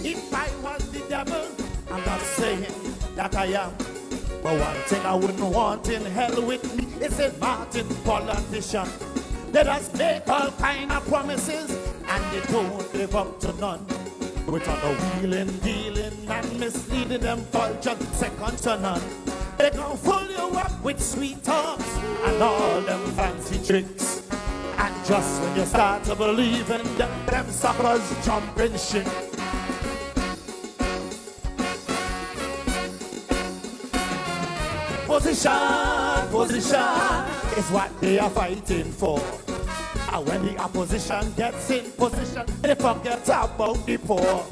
If I was the devil, I'm not saying that I am. But one thing I wouldn't want in hell with me is a Martin politician. They just make all kind of promises and they don't live up to none. With all the wheeling, dealing and misleading them vultures second to none. They gon' fool you up with sweet talks and all them fancy tricks. And just when you start to believe in them suckers jump in shit. Position, position is what they are fighting for. And when the opposition gets in position, they forget about the poor.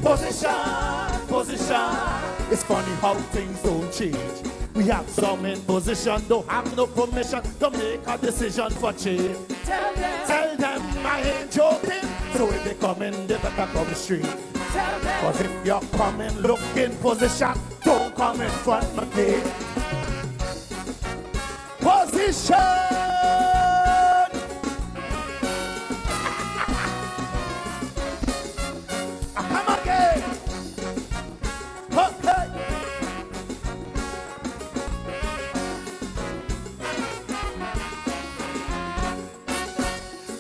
Position, position. It's funny how things don't change. We have some in position, don't have no permission to make a decision for change. Tell them I ain't joking. So if they come in, they better come straight. Cause if you're coming, look in position, don't come in front of me. Position! Come again! Okay!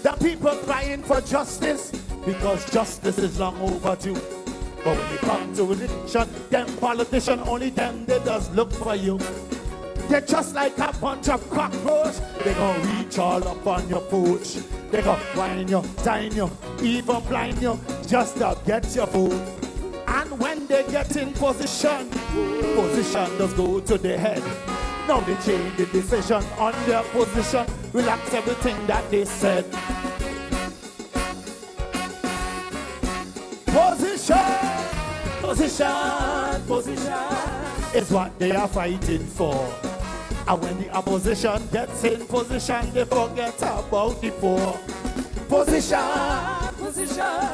The people crying for justice because justice is long overdue. But when you come to election, them politicians, only them, they just look for you. They're just like a bunch of cockroaches. They gon' reach all up on your pooch. They gon' whine you, dine you, even blind you, just to get your food. And when they get in position, position does go to their head. Now they change the decision on their position, relax everything that they said. Position, position, position is what they are fighting for. And when the opposition gets in position, they forget about the poor. Position, position.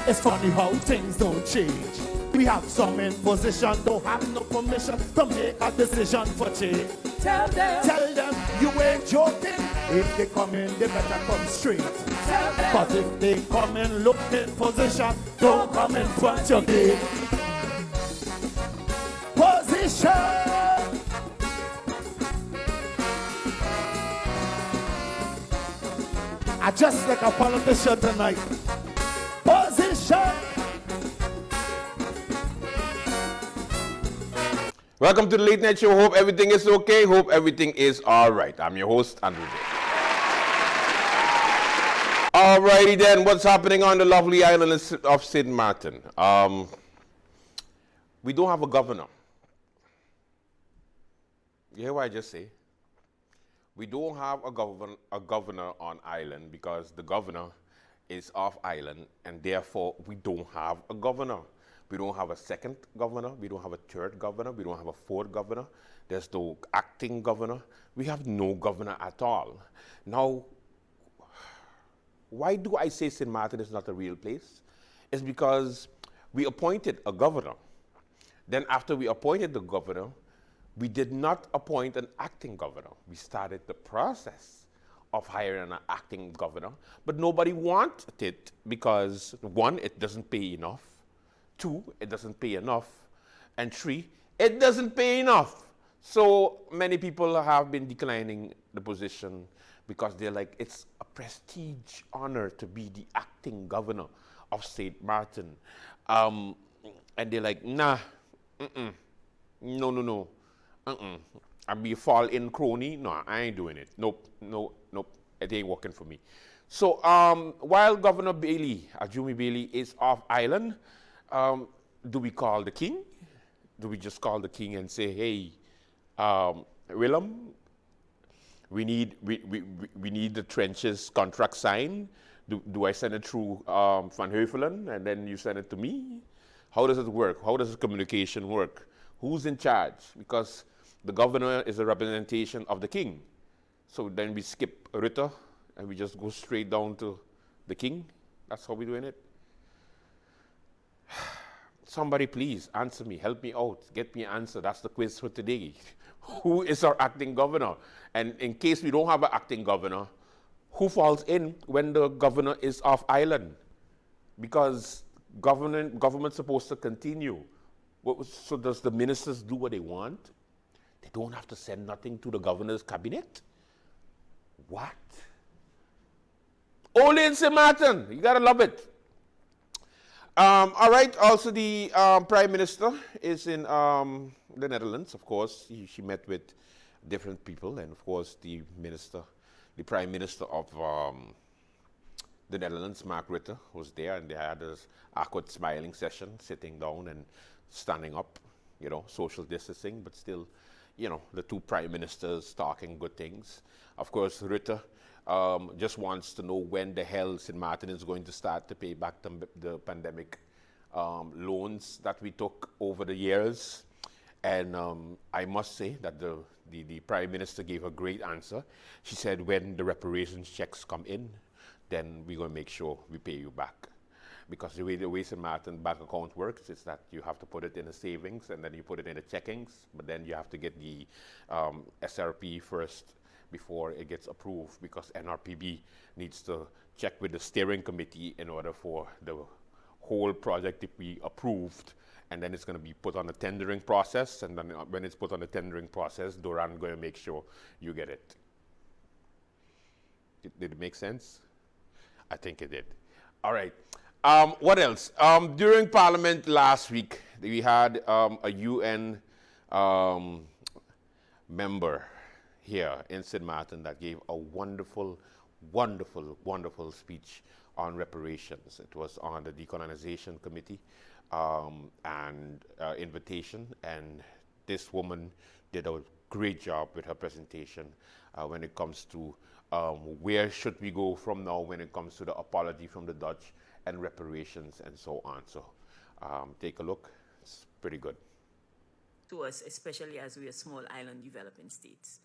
It's funny how things don't change. We have some in position, don't have no permission to make a decision for change. Tell them you ain't joking. If they come in, they better come straight. But if they come in, look in position, don't come in front of me. Position. I just like a politician tonight. Position. Welcome to the Late Night Show. Hope everything is okay. Hope everything is all right. I'm your host, Andrew J. Alrighty then, what's happening on the lovely island of St. Martin? We don't have a governor. You hear what I just say? We don't have a governor on island because the governor is off island, and therefore we don't have a governor. We don't have a second governor. We don't have a third governor. We don't have a fourth governor. There's no acting governor. We have no governor at all. Now, why do I say St. Martin is not a real place? It's because we appointed a governor. Then after we appointed the governor, we did not appoint an acting governor. We started the process of hiring an acting governor, but nobody wanted it because, one, it doesn't pay enough. Two, it doesn't pay enough. And three, it doesn't pay enough. So many people have been declining the position because they're like, it's a prestige honor to be the acting governor of St. Martin. And they're like, nah, no. I be fall in crony. No, I ain't doing it. Nope. It ain't working for me. So while Governor Bailey, Ajumi Bailey, is off island, do we call the king? Do we just call the king and say, hey, Willem, we need the trenches contract signed? Do I send it through Van Heuvelen and then you send it to me? How does it work? How does the communication work? Who's in charge? Because the governor is a representation of the king. So then we skip Rutte and we just go straight down to the king. That's how we're doing it. Somebody please answer me, help me out, get me an answer. That's the quiz for today. Who is our acting governor? And in case we don't have an acting governor, who falls in when the governor is off island? Because Government's supposed to continue. So does the ministers do what they want? They don't have to send nothing to the governor's cabinet? What? Only in St. Martin. You gotta love it. All right. Also, the Prime Minister is in the Netherlands, of course. She met with different people, and of course, the Prime Minister of the Netherlands, Mark Rutte, was there, and they had this awkward smiling session, sitting down and standing up, social distancing, but still, the two prime ministers talking good things. Of course, Rutte just wants to know when the hell St. Martin is going to start to pay back the pandemic loans that we took over the years. And I must say that the prime minister gave a great answer. She said, when the reparations checks come in, then we're going to make sure we pay you back. Because the way St. Martin bank account works is that you have to put it in the savings and then you put it in the checkings, but then you have to get the SRP first before it gets approved, because NRPB needs to check with the steering committee in order for the whole project to be approved, and then it's going to be put on the tendering process, and then when it's put on the tendering process, Duran going to make sure you get it. Did it make sense? I think it did. All right. What else? During Parliament last week, we had a UN member here in St. Martin that gave a wonderful, wonderful, wonderful speech on reparations. It was on the Decolonization Committee and invitation, and this woman did a great job with her presentation when it comes to where should we go from now when it comes to the apology from the Dutch and reparations and so on. So take a look. It's pretty good. To us, especially as we are small island developing states.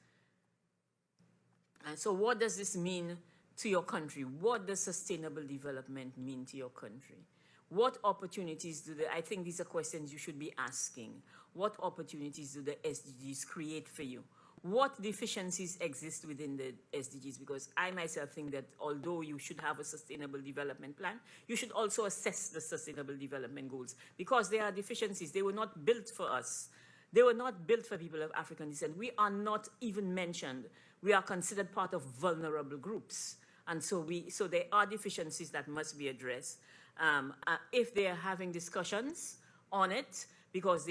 And so what does this mean to your country? What does sustainable development mean to your country? What opportunities I think these are questions you should be asking. What opportunities do the SDGs create for you? What deficiencies exist within the SDGs? Because I myself think that although you should have a sustainable development plan, you should also assess the sustainable development goals, because there are deficiencies. They were not built for us. They were not built for people of African descent. We are not even mentioned. We are considered part of vulnerable groups. And so there are deficiencies that must be addressed. If they are having discussions on it, because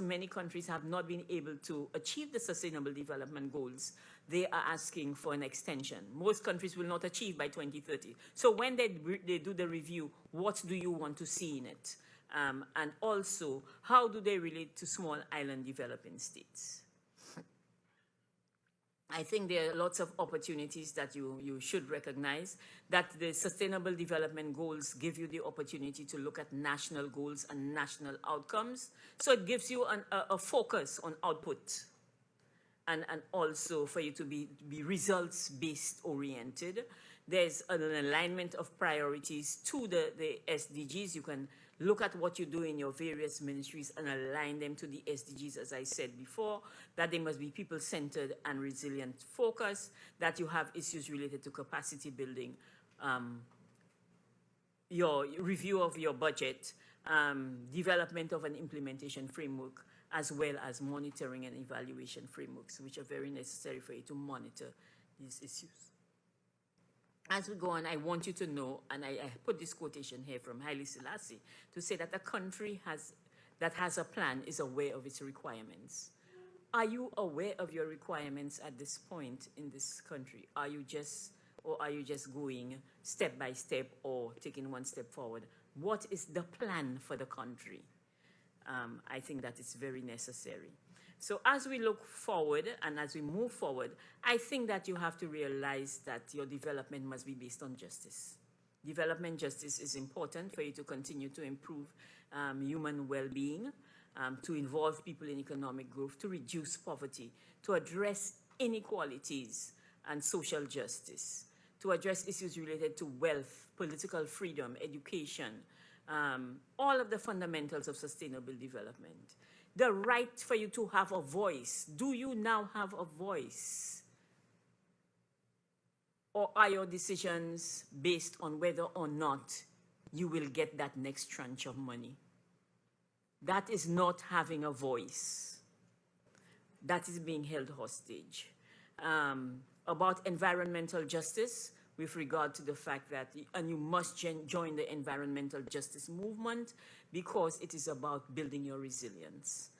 many countries have not been able to achieve the sustainable development goals, they are asking for an extension. Most countries will not achieve by 2030. So when they do the review, what do you want to see in it? And also, how do they relate to small island developing states? I think there are lots of opportunities that you should recognize, that the Sustainable Development Goals give you the opportunity to look at national goals and national outcomes. So it gives you a focus on output, and also for you to be results-based oriented. There's an alignment of priorities to the SDGs. You can look at what you do in your various ministries and align them to the SDGs, as I said before, that they must be people-centered and resilient focused, that you have issues related to capacity building, your review of your budget, development of an implementation framework, as well as monitoring and evaluation frameworks, which are very necessary for you to monitor these issues. As we go on, I want you to know, and I put this quotation here from Haile Selassie, to say that a country that has a plan is aware of its requirements. Are you aware of your requirements at this point in this country? Are you just going step by step or taking one step forward? What is the plan for the country? I think that is very necessary. So as we look forward and as we move forward, I think that you have to realize that your development must be based on justice. Development justice is important for you to continue to improve human well-being, to involve people in economic growth, to reduce poverty, to address inequalities and social justice, to address issues related to wealth, political freedom, education, all of the fundamentals of sustainable development. The right for you to have a voice. Do you now have a voice? Or are your decisions based on whether or not you will get that next tranche of money. That is not having a voice. That is being held hostage. About environmental justice, with regard to the fact that, and you must join the environmental justice movement because it is about building your resilience.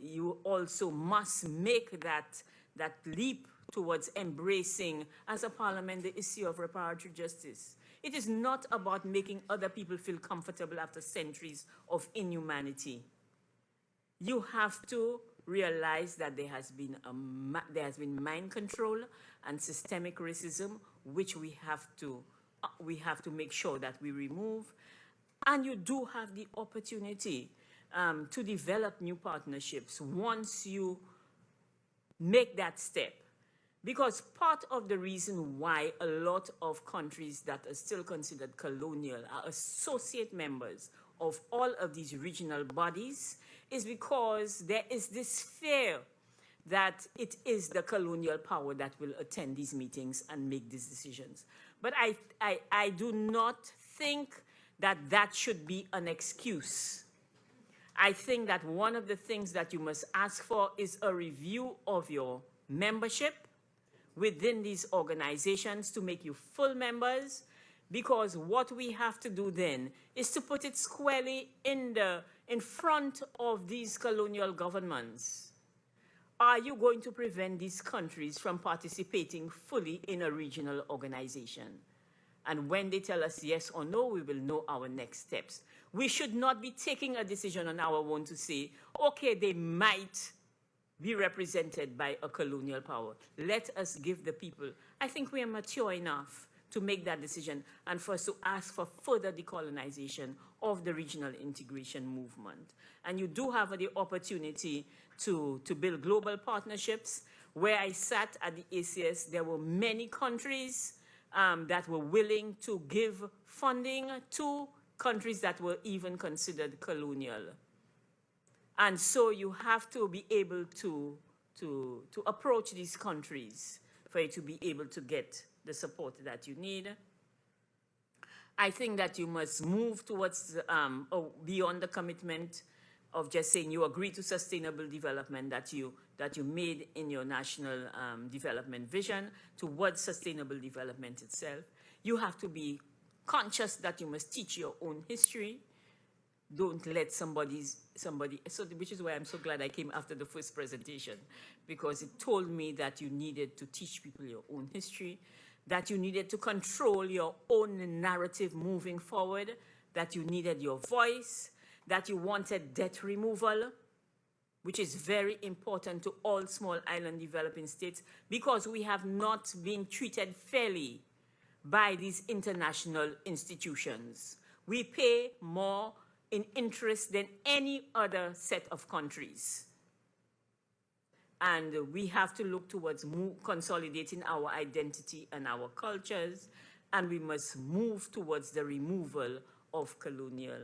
You also must make that leap towards embracing, as a parliament, the issue of reparatory justice. It is not about making other people feel comfortable after centuries of inhumanity. You have to realize that there has been mind control and systemic racism, which we have to make sure that we remove. And you do have the opportunity to develop new partnerships once you make that step. Because part of the reason why a lot of countries that are still considered colonial are associate members of all of these regional bodies is because there is this fear that it is the colonial power that will attend these meetings and make these decisions. But I do not think that that should be an excuse. I think that one of the things that you must ask for is a review of your membership within these organizations to make you full members, because what we have to do then is to put it squarely in front of these colonial governments. Are you going to prevent these countries from participating fully in a regional organization? And when they tell us yes or no, we will know our next steps. We should not be taking a decision on our own to say, okay, they might be represented by a colonial power. Let us give the people. I think we are mature enough to make that decision and for us to ask for further decolonization of the regional integration movement. And you do have the opportunity to build global partnerships. Where I sat at the ACS, there were many countries that were willing to give funding to countries that were even considered colonial. And so you have to be able to approach these countries for you to be able to get the support that you need. I think that you must move towards beyond the commitment of just saying you agree to sustainable development that you made in your national development vision towards sustainable development itself. You have to be conscious that you must teach your own history. Don't let which is why I'm so glad I came after the first presentation, because it told me that you needed to teach people your own history, that you needed to control your own narrative moving forward, that you needed your voice, that you wanted debt removal, which is very important to all small island developing states, because we have not been treated fairly by these international institutions. We pay more in interest than any other set of countries. And we have to look towards consolidating our identity and our cultures, and we must move towards the removal of colonial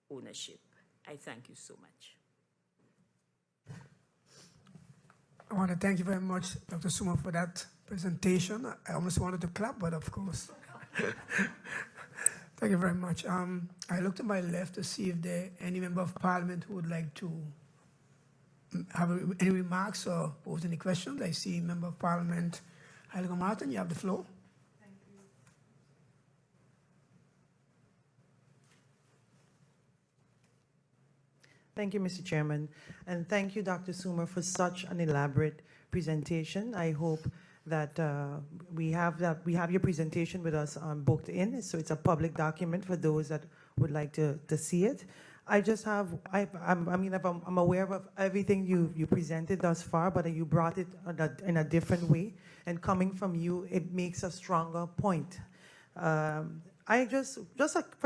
ownership. I thank you so much. I want to thank you very much, Dr. Suma, for that presentation. I almost wanted to clap, but of course. Thank you very much. I looked to my left to see if there any member of parliament who would like to have any remarks or pose any questions. I see member of parliament, Heiliger Martin, you have the floor. Thank you. Thank you, Mr. Chairman. And thank you, Dr. Sumer, for such an elaborate presentation. I hope that we have your presentation with us booked in, so it's a public document for those that would like to see it. I just have, I'm aware of everything you presented thus far, but you brought it in a different way, and coming from you, it makes a stronger point. For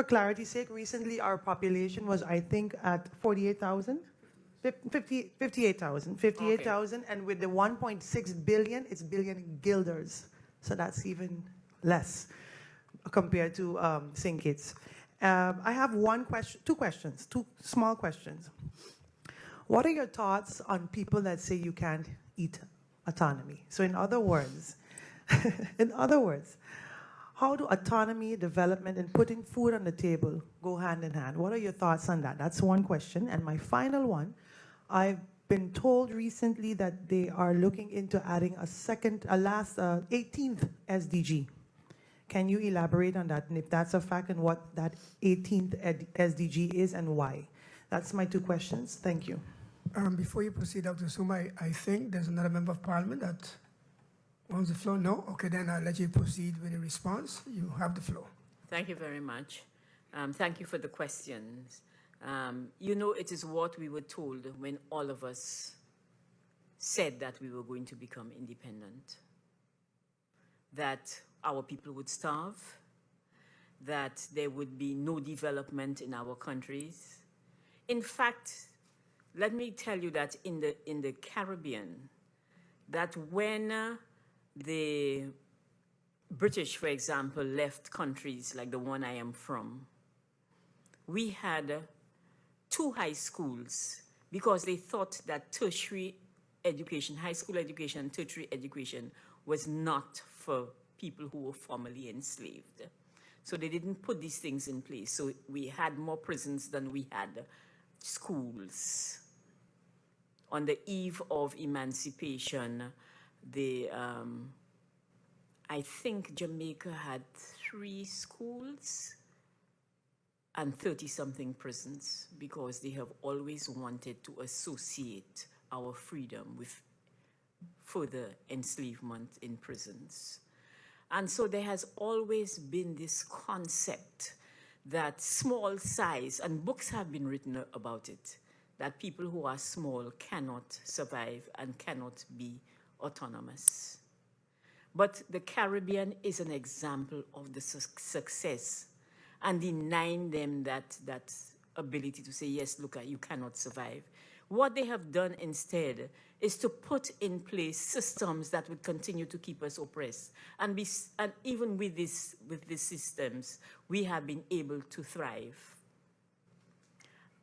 clarity's sake, recently our population was, I think, at 48,000? 58,000, okay. And with the 1.6 billion, it's billion guilders. So that's even less compared to St. Kitts. I have two small questions. What are your thoughts on people that say you can't eat autonomy? So in other words, How do autonomy, development, and putting food on the table go hand in hand? What are your thoughts on that? That's one question. And my final one, I've been told recently that they are looking into adding a last 18th SDG. Can you elaborate on that? And if that's a fact, and what that 18th SDG is and why? That's my two questions. Thank you. Before you proceed, Dr. Suma, I think there's another member of parliament that wants the floor. No? Okay, then I'll let you proceed with a response. You have the floor. Thank you very much. Thank you for the questions. You know, it is what we were told when all of us said that we were going to become independent, that our people would starve, that there would be no development in our countries. In fact, let me tell you that in the Caribbean, that when the British, for example, left countries like the one I am from, we had 2 high schools because they thought that tertiary education, high school education, tertiary education was not for people who were formerly enslaved. So they didn't put these things in place. So we had more prisons than we had schools. On the eve of emancipation, I think Jamaica had 3 schools and 30-something prisons because they have always wanted to associate our freedom with further enslavement in prisons. And so there has always been this concept that small size, and books have been written about it, that people who are small cannot survive and cannot be autonomous. But the Caribbean is an example of the success and denying them that ability to say, yes, look, you cannot survive. What they have done instead is to put in place systems that would continue to keep us oppressed. And even with these systems, we have been able to thrive.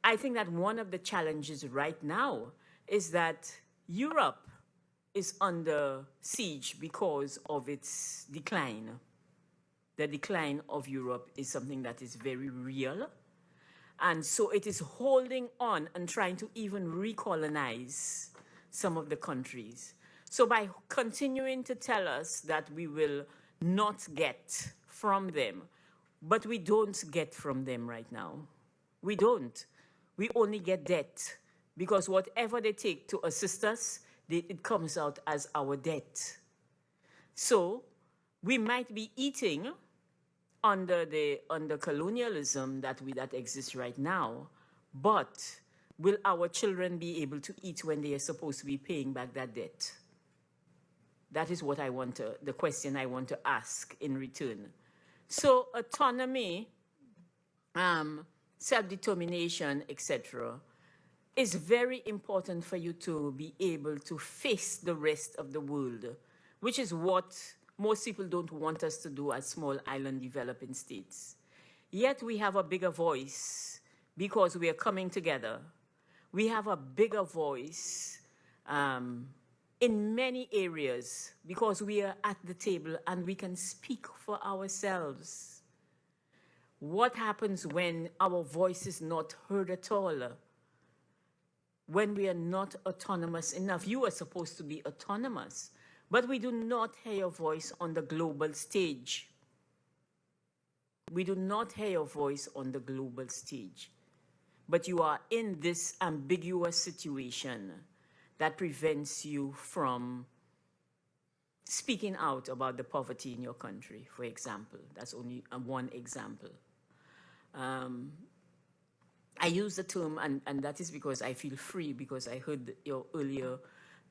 I think that one of the challenges right now is that Europe is under siege because of its decline. The decline of Europe is something that is very real. And so it is holding on and trying to even recolonize some of the countries. So by continuing to tell us that we will not get from them, but we don't get from them right now. We don't. We only get debt because whatever they take to assist us, it comes out as our debt. So we might be eating under colonialism that exists right now, but will our children be able to eat when they are supposed to be paying back that debt? That is what the question I want to ask in return. So autonomy, self-determination, etc., is very important for you to be able to face the rest of the world, which is what most people don't want us to do as small island developing states. Yet we have a bigger voice because we are coming together. We have a bigger voice in many areas because we are at the table and we can speak for ourselves. What happens when our voice is not heard at all? When we are not autonomous enough? You are supposed to be autonomous, but we do not hear your voice on the global stage. We do not hear your voice on the global stage. But you are in this ambiguous situation that prevents you from speaking out about the poverty in your country, for example. That's only one example. I use the term, and that is because I feel free, because I heard your earlier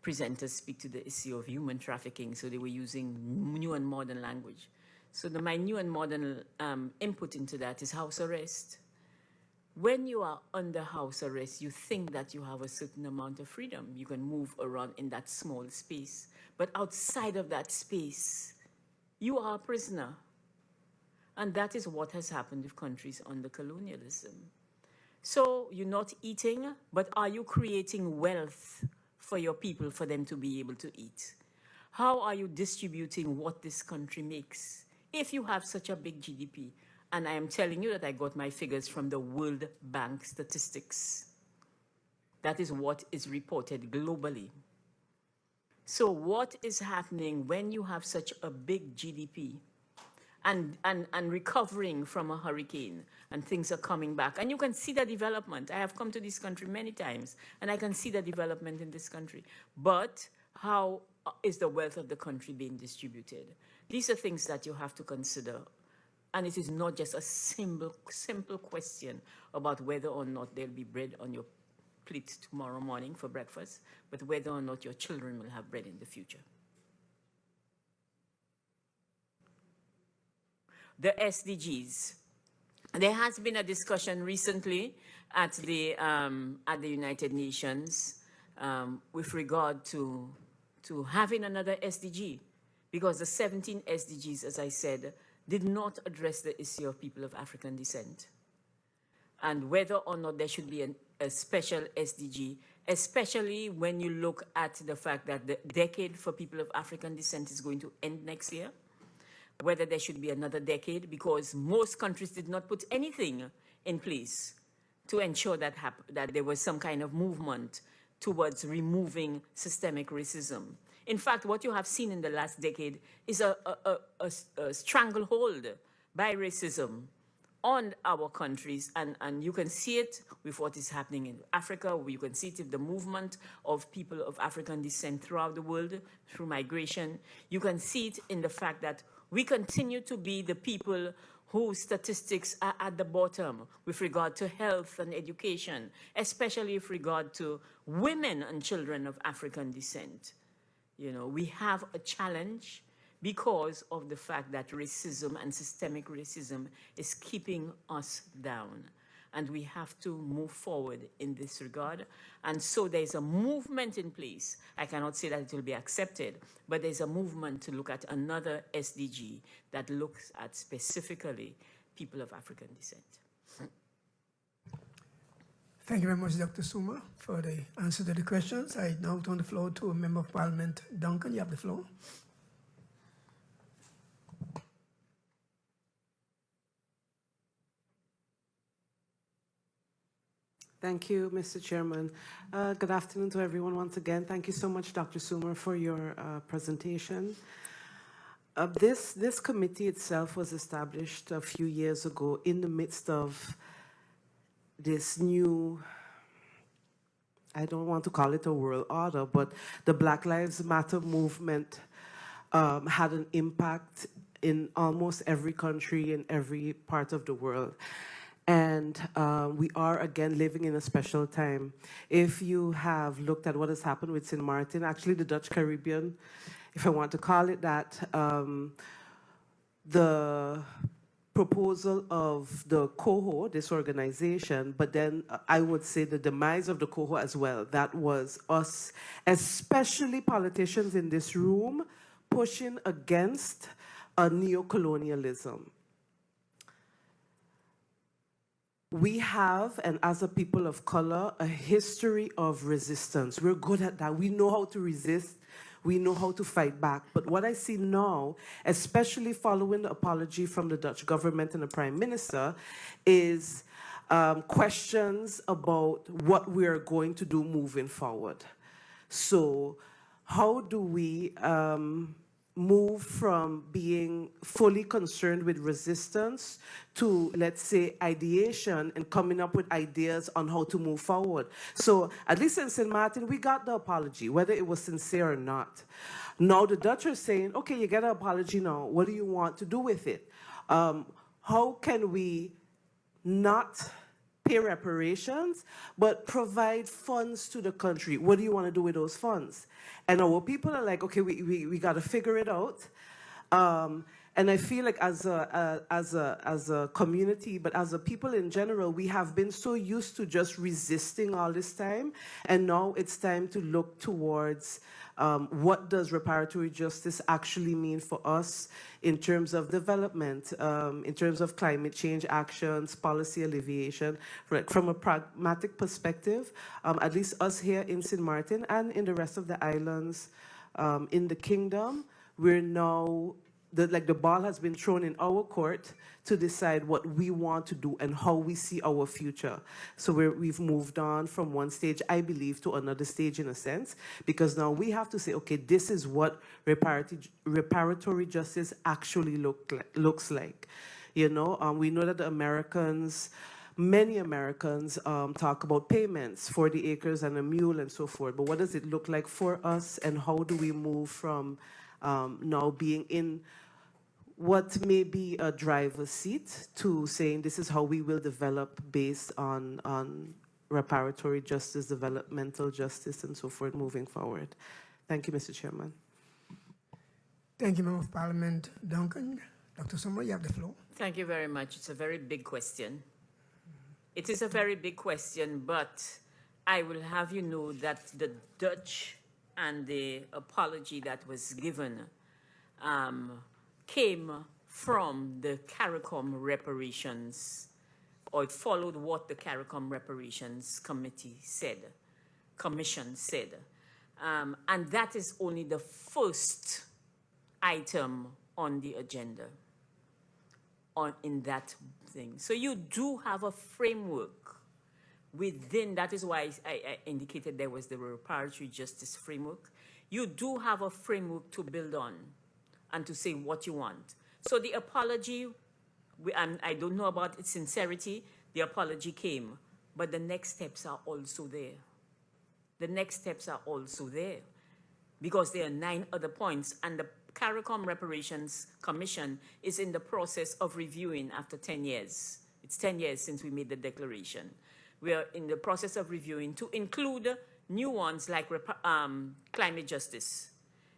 presenters speak to the issue of human trafficking, so they were using new and modern language. So my new and modern input into that is house arrest. When you are under house arrest, you think that you have a certain amount of freedom. You can move around in that small space. But outside of that space, you are a prisoner. And that is what has happened with countries under colonialism. So you're not eating, but are you creating wealth for your people for them to be able to eat? How are you distributing what this country makes? If you have such a big GDP, and I am telling you that I got my figures from the World Bank statistics, that is what is reported globally. So what is happening when you have such a big GDP and recovering from a hurricane and things are coming back? And you can see the development. I have come to this country many times and I can see the development in this country. But how is the wealth of the country being distributed? These are things that you have to consider. And it is not just a simple question about whether or not there'll be bread on your plate tomorrow morning for breakfast, but whether or not your children will have bread in the future. The SDGs. There has been a discussion recently at the United Nations with regard to having another SDG, because the 17 SDGs, as I said, did not address the issue of people of African descent, and whether or not there should be a special SDG, especially when you look at the fact that the decade for people of African descent is going to end next year, whether there should be another decade, because most countries did not put anything in place to ensure that there was some kind of movement towards removing systemic racism. In fact, what you have seen in the last decade is a stranglehold by racism on our countries, and you can see it with what is happening in Africa. You can see it in the movement of people of African descent throughout the world through migration. You can see it in the fact that we continue to be the people whose statistics are at the bottom with regard to health and education, especially with regard to women and children of African descent. You know, we have a challenge because of the fact that racism and systemic racism is keeping us down. And we have to move forward in this regard. And so there's a movement in place. I cannot say that it will be accepted, but there's a movement to look at another SDG that looks at specifically people of African descent. Thank you very much, Dr. Suma, for the answer to the questions. I now turn the floor to a Member of Parliament. Duncan, you have the floor. Thank you, Mr. Chairman. Good afternoon to everyone once again. Thank you so much, Dr. Sumer, for your presentation. This committee itself was established a few years ago in the midst of this new, I don't want to call it a world order, but the Black Lives Matter movement had an impact in almost every country in every part of the world. And we are, again, living in a special time. If you have looked at what has happened with St. Martin, actually the Dutch Caribbean, if I want to call it that, the proposal of the COHO, this organization, but then I would say the demise of the COHO as well. That was us, especially politicians in this room, pushing against neocolonialism. We have, and as a people of color, a history of resistance. We're good at that. We know how to resist. We know how to fight back. But what I see now, especially following the apology from the Dutch government and the Prime Minister, is questions about what we're going to do moving forward. So how do we move from being fully concerned with resistance to, let's say, ideation and coming up with ideas on how to move forward? So at least in St. Martin, we got the apology, whether it was sincere or not. Now the Dutch are saying, okay, you get an apology now. What do you want to do with it? How can we not pay reparations, but provide funds to the country? What do you want to do with those funds? And our people are like, okay, we got to figure it out. And I feel like as a community, but as a people in general, we have been so used to just resisting all this time. And now it's time to look towards what does reparatory justice actually mean for us in terms of development, in terms of climate change actions, policy alleviation. From a pragmatic perspective, at least us here in St. Martin and in the rest of the islands in the kingdom, we're now the ball has been thrown in our court to decide what we want to do and how we see our future. So we've moved on from one stage, I believe, to another stage in a sense, because now we have to say, okay, this is what reparatory justice actually looks like. You know, we know that the Americans, many Americans talk about payments, 40 acres and a mule and so forth, but what does it look like for us, and how do we move from now being in what may be a driver's seat to saying this is how we will develop based on reparatory justice, developmental justice, and so forth moving forward. Thank you, Mr. Chairman. Thank you, Member of Parliament Duncan. Dr. Summer, you have the floor. Thank you very much. It's a very big question. It is a very big question, but I will have you know that the Dutch and the apology that was given came from the Caricom reparations, or it followed what the Caricom reparations commission said. And that is only the first item on the agenda in that thing. So you do have a framework within, that is why I indicated there was the reparatory justice framework. You do have a framework to build on and to say what you want. So the apology, I don't know about its sincerity, the apology came, but the next steps are also there. The next steps are also there because there are 9 other points, and the Caricom Reparations Commission is in the process of reviewing after 10 years. It's 10 years since we made the declaration. We are in the process of reviewing to include new ones like climate justice,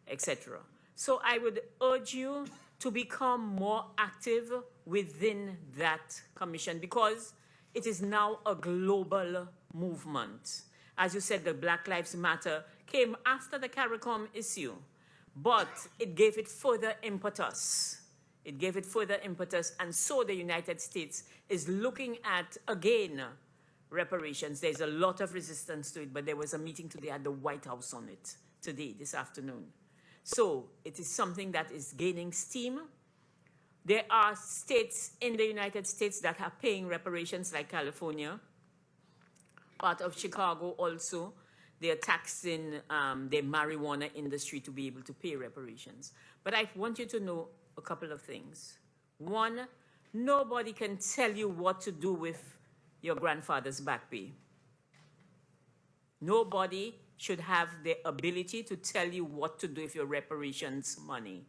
etc. So I would urge you to become more active within that commission because it is now a global movement. As you said, the Black Lives Matter came after the Caricom issue, but it gave it further impetus. It gave it further impetus, and so the United States is looking at, again, reparations. There's a lot of resistance to it, but there was a meeting today at the White House on it, this afternoon. So it is something that is gaining steam. There are states in the United States that are paying reparations, like California. Part of Chicago also, they are taxing the marijuana industry to be able to pay reparations. But I want you to know a couple of things. One, nobody can tell you what to do with your grandfather's back pay. Nobody should have the ability to tell you what to do with your reparations money.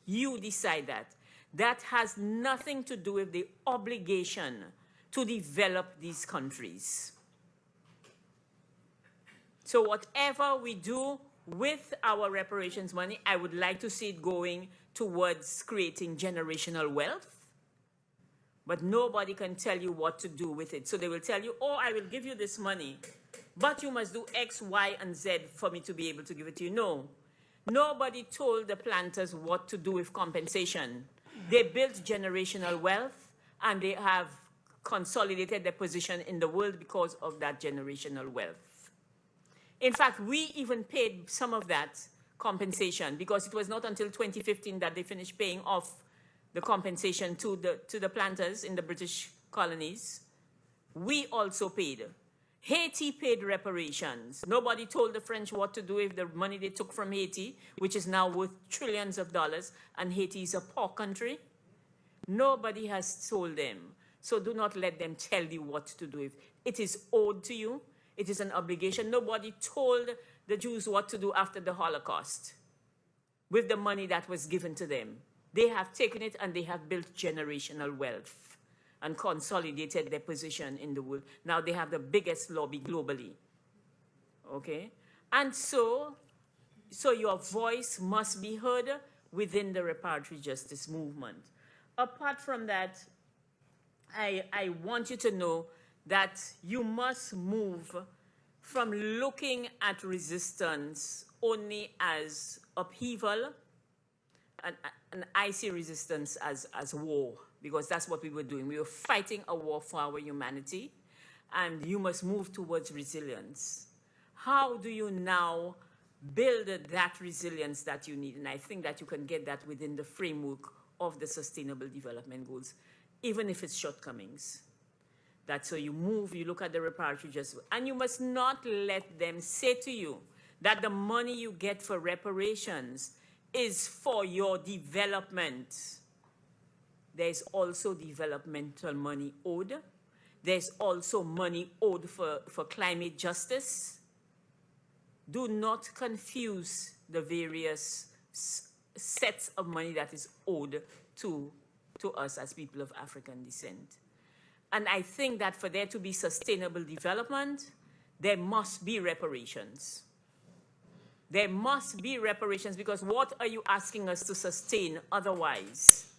You decide that. That has nothing to do with the obligation to develop these countries. So whatever we do with our reparations money, I would like to see it going towards creating generational wealth. But nobody can tell you what to do with it. So they will tell you, oh, I will give you this money, but you must do X, Y, and Z for me to be able to give it to you. No. Nobody told the planters what to do with compensation. They built generational wealth, and they have consolidated their position in the world because of that generational wealth. In fact, we even paid some of that compensation because it was not until 2015 that they finished paying off the compensation to the planters in the British colonies. We also paid. Haiti paid reparations. Nobody told the French what to do with the money they took from Haiti, which is now worth trillions of dollars, and Haiti is a poor country. Nobody has told them. So do not let them tell you what to do with. It is owed to you. It is an obligation. Nobody told the Jews what to do after the Holocaust with the money that was given to them. They have taken it and they have built generational wealth and consolidated their position in the world. Now they have the biggest lobby globally. Okay? And so your voice must be heard within the reparatory justice movement. Apart from that, I want you to know that you must move from looking at resistance only as upheaval, and I see resistance as war, because that's what we were doing. We were fighting a war for our humanity, and you must move towards resilience. How do you now build that resilience that you need. And I think that you can get that within the framework of the Sustainable Development Goals, even if it's shortcomings. That's so you move, you look at the reparations, and you must not let them say to you that the money you get for reparations is for your development. There's also developmental money owed. There's also money owed for climate justice. Do not confuse the various sets of money that is owed to us as people of African descent. And I think that for there to be sustainable development, there must be reparations. There must be reparations, because what are you asking us to sustain otherwise?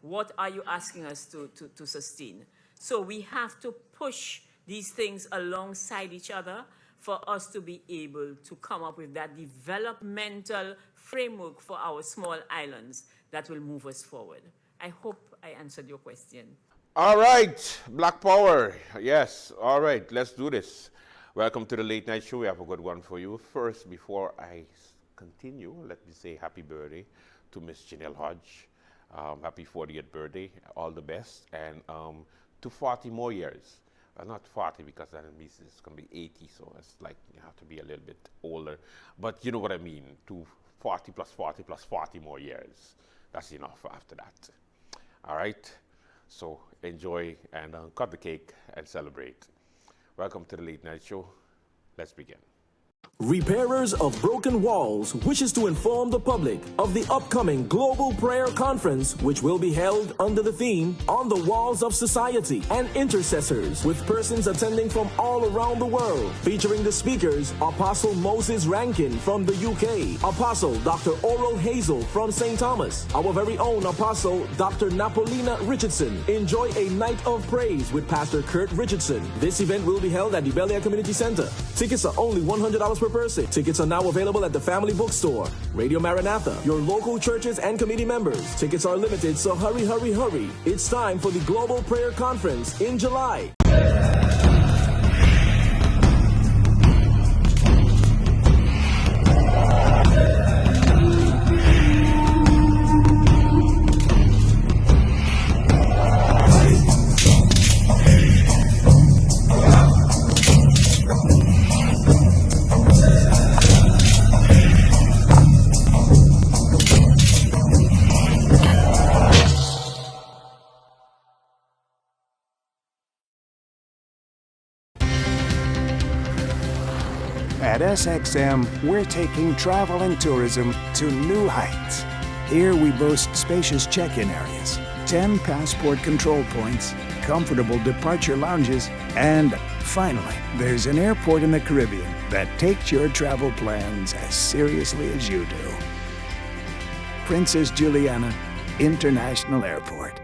What are you asking us to sustain? So we have to push these things alongside each other for us to be able to come up with that developmental framework for our small islands that will move us forward. I hope I answered your question. All right, Black Power. Yes, all right, let's do this. Welcome to the Late Night Show. We have a good one for you. First, before I continue, let me say happy birthday to Miss Janelle Hodge. Happy 40th birthday, all the best. And to 40 more years. Not 40, because that means it's going to be 80, so it's like you have to be a little bit older. But you know what I mean, to 40 plus 40 plus 40 more years. That's enough after that. All right? So enjoy and cut the cake and celebrate. Welcome to the Late Night Show. Let's begin. Repairers of Broken Walls wishes to inform the public of the upcoming Global Prayer Conference, which will be held under the theme On the Walls of Society and Intercessors, with persons attending from all around the world, featuring the speakers Apostle Moses Rankin from the UK, Apostle Dr. Oral Hazel from St. Thomas, our very own Apostle Dr. Napolina Richardson. Enjoy a night of praise with Pastor Kurt Richardson. This event will be held at the Bel Air Community Center. Tickets are only $100 per person. Tickets are now available at the Family Bookstore, Radio Maranatha, your local churches and committee members. Tickets are limited, so hurry, hurry, hurry. It's time for the Global Prayer Conference in July. At SXM, we're taking travel and tourism to new heights. Here we boast spacious check-in areas, 10 passport control points, comfortable departure lounges, and finally, there's an airport in the Caribbean that takes your travel plans as seriously as you do. Princess Juliana International Airport.